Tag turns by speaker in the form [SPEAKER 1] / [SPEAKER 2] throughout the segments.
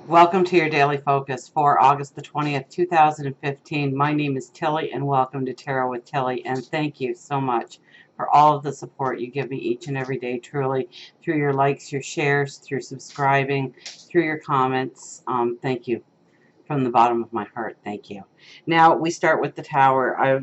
[SPEAKER 1] Welcome to your daily focus for August the 20th, 2015. My name is Tilly and welcome to Tarot with Tilly, and thank you so much for all of the support you give me each and every day, truly, through your likes, your shares, through subscribing, through your comments. Thank you from the bottom of my heart. Thank you. Now we start with the Tower.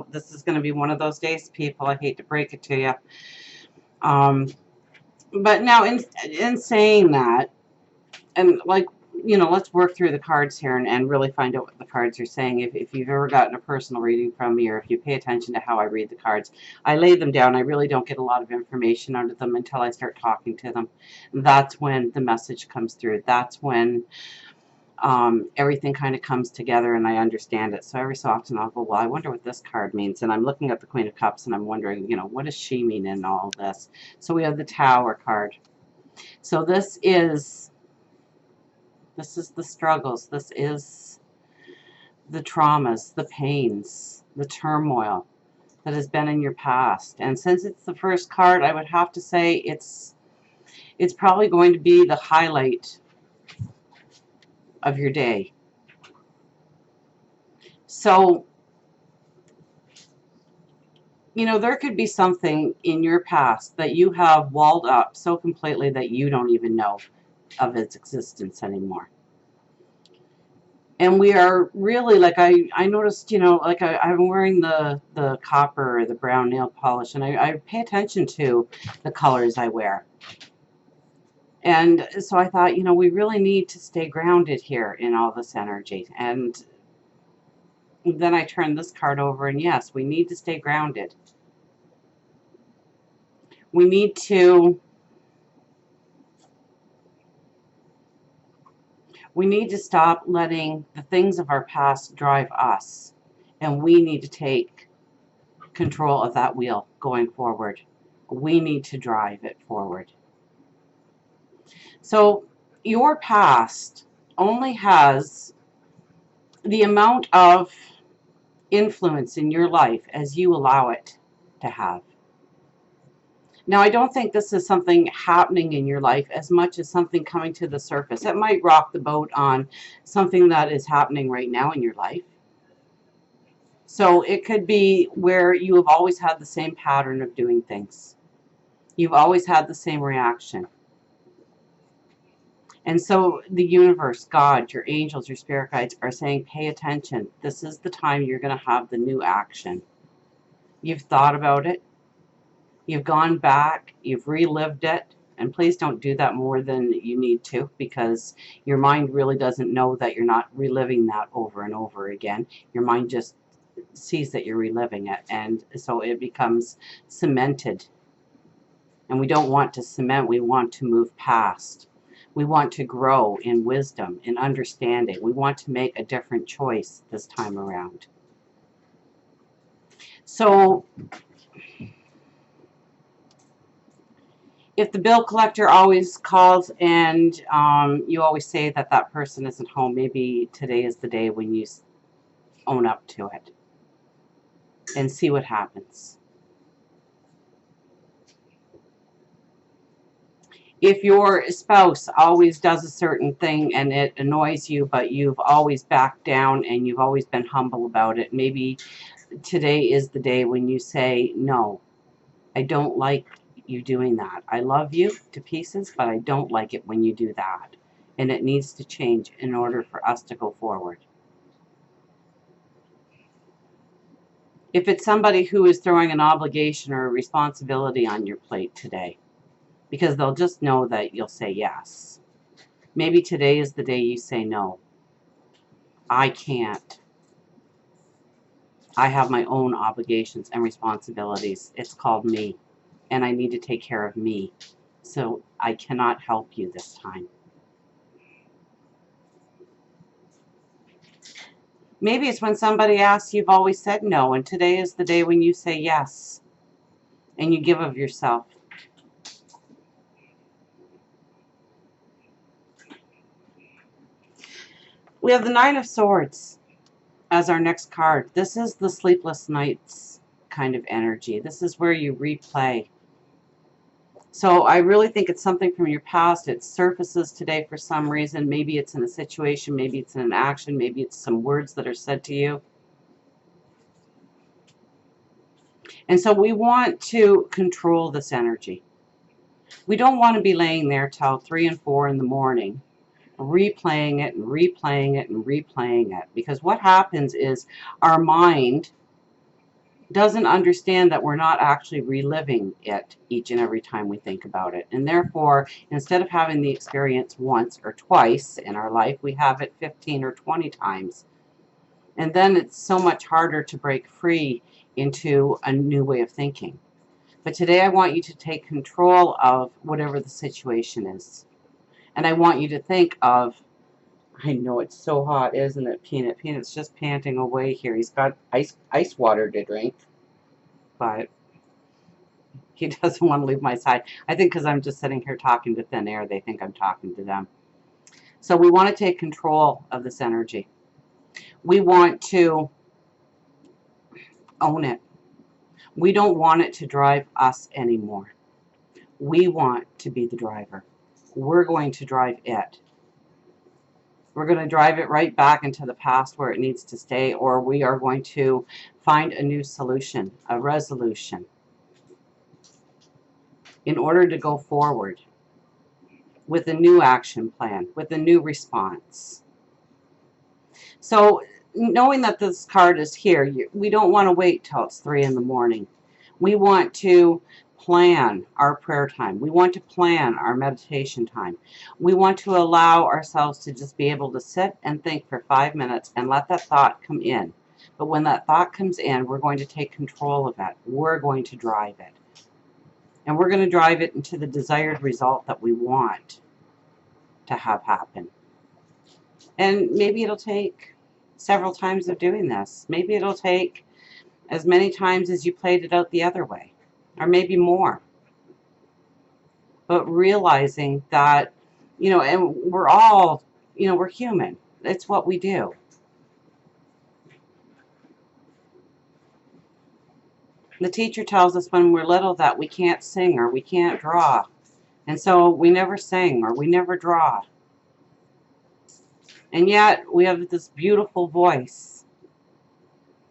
[SPEAKER 1] This is going to be one of those days, people. I hate to break it to you. But now in saying that, and let's work through the cards here and really find out what the cards are saying. If you've ever gotten a personal reading from me, or if you pay attention to how I read the cards, I lay them down. I really don't get a lot of information out of them until I start talking to them. That's when the message comes through. That's when everything kind of comes together and I understand it. So every so often I'll go, well, I wonder what this card means. And I'm looking at the Queen of Cups and I'm wondering, what does she mean in all this? So we have the Tower card. So this is the struggles. This is the traumas, the pains, the turmoil that has been in your past. And since it's the first card, I would have to say it's probably going to be the highlight of your day. So, there could be something in your past that you have walled up so completely that you don't even know of its existence anymore. And we are really, like, I noticed, I'm wearing the copper or the brown nail polish, and I pay attention to the colors I wear. And so I thought, we really need to stay grounded here in all this energy. And then I turned this card over, and yes, we need to stay grounded. We need to stop letting the things of our past drive us, and we need to take control of that wheel going forward. We need to drive it forward. So your past only has the amount of influence in your life as you allow it to have. Now, I don't think this is something happening in your life as much as something coming to the surface. It might rock the boat on something that is happening right now in your life. So it could be where you have always had the same pattern of doing things. You've always had the same reaction. And so the universe, God, your angels, your spirit guides are saying, pay attention. This is the time you're going to have the new action. You've thought about it. You've gone back. You've relived it. And please don't do that more than you need to, because your mind really doesn't know that you're not reliving that over and over again. Your mind just sees that you're reliving it. And so it becomes cemented. And we don't want to cement. We want to move past. We want to grow in wisdom, in understanding. We want to make a different choice this time around. So, if the bill collector always calls and you always say that that person isn't home, maybe today is the day when you own up to it and see what happens. If your spouse always does a certain thing and it annoys you, but you've always backed down and you've always been humble about it, maybe today is the day when you say, no, I don't like you doing that. I love you to pieces, but I don't like it when you do that. And it needs to change in order for us to go forward. If it's somebody who is throwing an obligation or a responsibility on your plate today, because they'll just know that you'll say yes. Maybe today is the day you say no. I can't. I have my own obligations and responsibilities. It's called me, and I need to take care of me. So I cannot help you this time. Maybe it's when somebody asks, you've always said no, and today is the day when you say yes, and you give of yourself. We have the Nine of Swords as our next card. This is the sleepless nights kind of energy. This is where you replay So I really think it's something from your past. It surfaces today for some reason. Maybe it's in a situation, maybe it's in an action, maybe it's some words that are said to you. And so we want to control this energy. We don't want to be laying there till 3 and 4 in the morning, replaying it and replaying it and replaying it. Because what happens is our mind doesn't understand that we're not actually reliving it each and every time we think about it. And therefore, instead of having the experience once or twice in our life, we have it 15 or 20 times. And then it's so much harder to break free into a new way of thinking. But today I want you to take control of whatever the situation is. And I want you to think of, I know it's so hot, isn't it, Peanut? Peanut's just panting away here. He's got ice water to drink, but he doesn't want to leave my side. I think because I'm just sitting here talking to thin air, they think I'm talking to them. So we want to take control of this energy. We want to own it. We don't want it to drive us anymore. We want to be the driver. We're going to drive it. We're going to drive it right back into the past where it needs to stay, or we are going to find a new solution, a resolution, in order to go forward with a new action plan, with a new response. So knowing that this card is here, we don't want to wait till it's 3 in the morning. We want to plan our prayer time. We want to plan our meditation time. We want to allow ourselves to just be able to sit and think for 5 minutes and let that thought come in. But when that thought comes in, we're going to take control of it. We're going to drive it. And we're going to drive it into the desired result that we want to have happen. And maybe it'll take several times of doing this. Maybe it'll take as many times as you played it out the other way, or maybe more. But realizing that, and we're all, we're human. It's what we do. The teacher tells us when we're little that we can't sing or we can't draw. And so we never sing or we never draw. And yet we have this beautiful voice.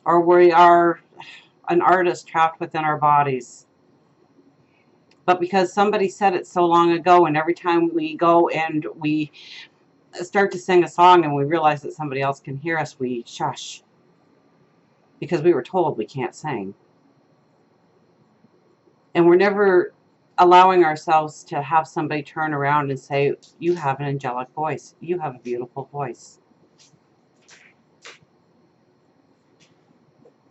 [SPEAKER 1] Or we are an artist trapped within our bodies. But because somebody said it so long ago, and every time we go and we start to sing a song and we realize that somebody else can hear us, we shush. Because we were told we can't sing. And we're never allowing ourselves to have somebody turn around and say, you have an angelic voice. You have a beautiful voice.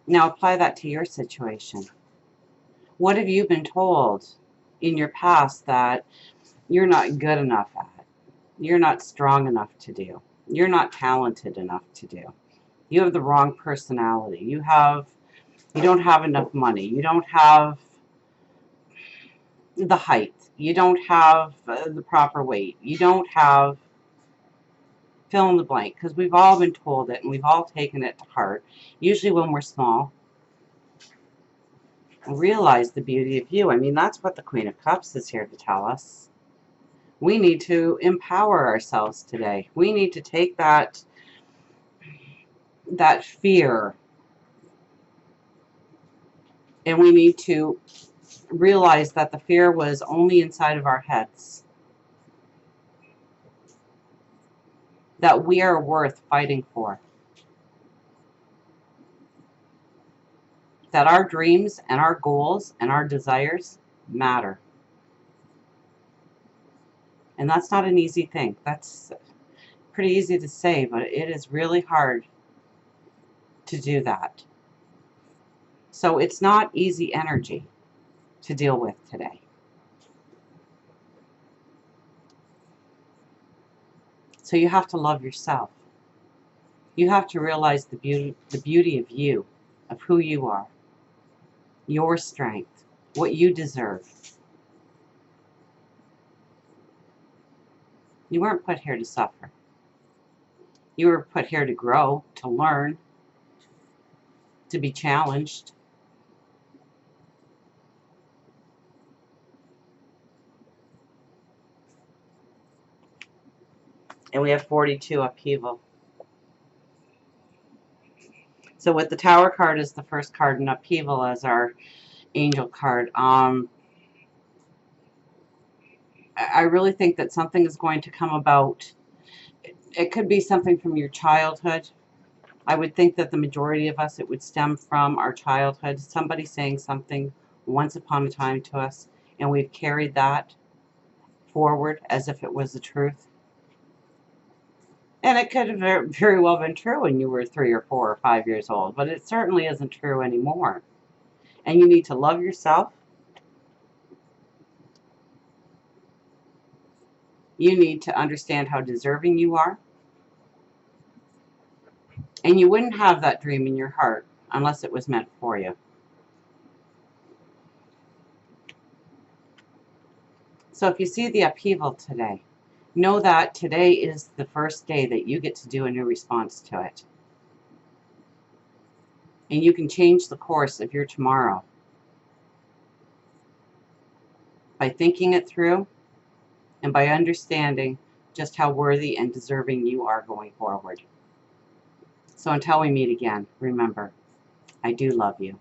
[SPEAKER 1] Now apply that to your situation. What have you been told in your past that you're not good enough at? You're not strong enough to do. You're not talented enough to do. You have the wrong personality. You don't have enough money. You don't have the height. You don't have the proper weight. You don't have fill in the blank, because we've all been told it and we've all taken it to heart, usually when we're small. Realize the beauty of you. I mean, that's what the Queen of Cups is here to tell us. We need to empower ourselves today. We need to take that fear, and we need to realize that the fear was only inside of our heads. That we are worth fighting for. That our dreams and our goals and our desires matter. And that's not an easy thing. That's pretty easy to say, but it is really hard to do that. So it's not easy energy to deal with today. So you have to love yourself. You have to realize the beauty of you, of who you are, your strength, what you deserve. You weren't put here to suffer. You were put here to grow, to learn, to be challenged. And we have 42 upheaval. So with the Tower card as the first card in upheaval as our angel card, I really think that something is going to come about. It could be something from your childhood. I would think that the majority of us, it would stem from our childhood. Somebody saying something once upon a time to us, and we've carried that forward as if it was the truth. And it could have very well been true when you were 3 or 4 or 5 years old, but it certainly isn't true anymore. And you need to love yourself. You need to understand how deserving you are. And you wouldn't have that dream in your heart unless it was meant for you. So if you see the upheaval today, know that today is the first day that you get to do a new response to it. And you can change the course of your tomorrow by thinking it through and by understanding just how worthy and deserving you are going forward. So until we meet again, remember, I do love you.